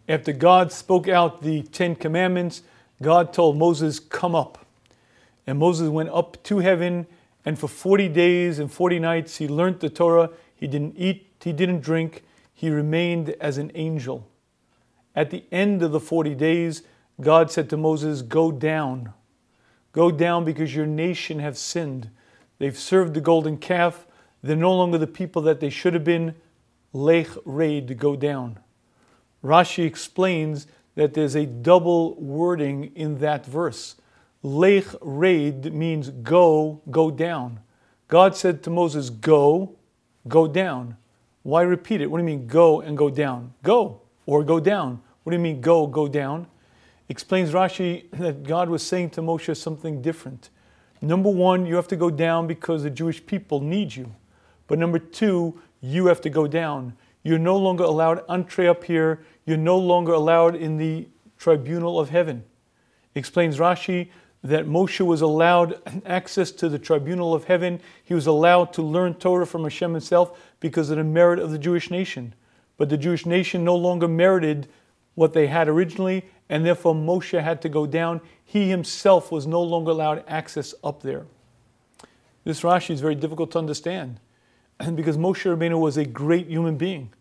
After God spoke out the 10 commandments, God told Moses, come up. And Moses went up to heaven, and for 40 days and 40 nights he learned the Torah. He didn't eat, he didn't drink, he remained as an angel. At the end of the 40 days, God said to Moses, go down. Go down because your nation have sinned. They've served the golden calf. They're no longer the people that they should have been. Lech reid, go down. Rashi explains that there's a double wording in that verse. Lech reid means go, go down. God said to Moses, go, go down. Why repeat it? What do you mean go and go down? Go or go down. What do you mean go, go down? Explains Rashi that God was saying to Moshe something different. Number one, you have to go down because the Jewish people need you. But number two, you have to go down. You're no longer allowed entree up here. You're no longer allowed in the tribunal of heaven. Explains Rashi that Moshe was allowed access to the tribunal of heaven. He was allowed to learn Torah from HaShem himself because of the merit of the Jewish nation. But the Jewish nation no longer merited what they had originally, and therefore Moshe had to go down. He himself was no longer allowed access up there. This Rashi is very difficult to understand because Moshe Rabbeinu was a great human being.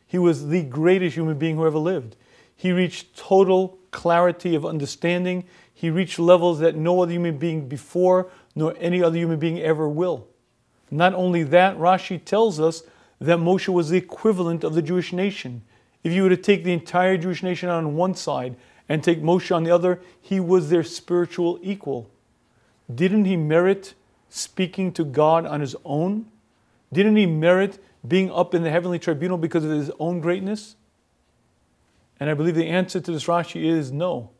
He was the greatest human being who ever lived. He reached total clarity of understanding. He reached levels that no other human being before nor any other human being ever will. Not only that, Rashi tells us that Moshe was the equivalent of the Jewish nation. If you were to take the entire Jewish nation on one side and take Moshe on the other, he was their spiritual equal. Didn't he merit speaking to God on his own? Didn't he merit being up in the heavenly tribunal because of his own greatness? And I believe the answer to this Rashi is no.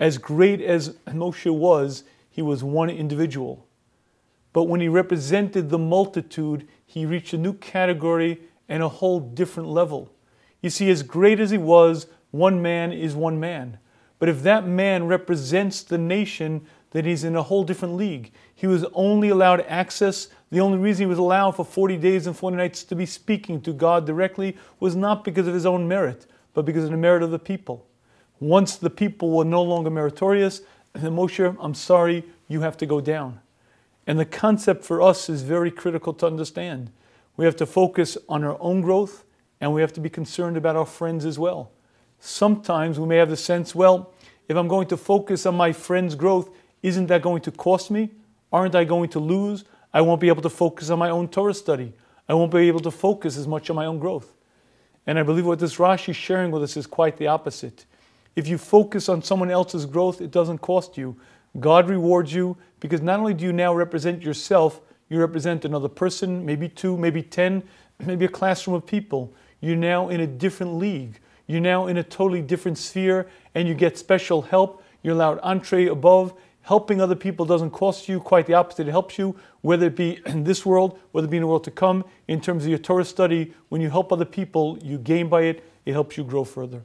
As great as Moshe was, he was one individual. But when he represented the multitude, he reached a new category and a whole different level. You see, as great as he was, one man is one man. But if that man represents the nation, then he's in a whole different league. He was only allowed access. The only reason he was allowed for 40 days and 40 nights to be speaking to God directly was not because of his own merit, but because of the merit of the people. Once the people were no longer meritorious, then Moshe, I'm sorry, you have to go down. And the concept for us is very critical to understand. We have to focus on our own growth, and we have to be concerned about our friends as well. Sometimes we may have the sense, well, if I'm going to focus on my friend's growth, isn't that going to cost me? Aren't I going to lose? I won't be able to focus on my own Torah study. I won't be able to focus as much on my own growth. And I believe what this Rashi is sharing with us is quite the opposite. If you focus on someone else's growth, it doesn't cost you. God rewards you because not only do you now represent yourself, you represent another person, maybe two, maybe 10, maybe a classroom of people. You're now in a different league. You're now in a totally different sphere, and you get special help. You're allowed entree above. Helping other people doesn't cost you, quite the opposite. It helps you, whether it be in this world, whether it be in the world to come, in terms of your Torah study. When you help other people, you gain by it. It helps you grow further.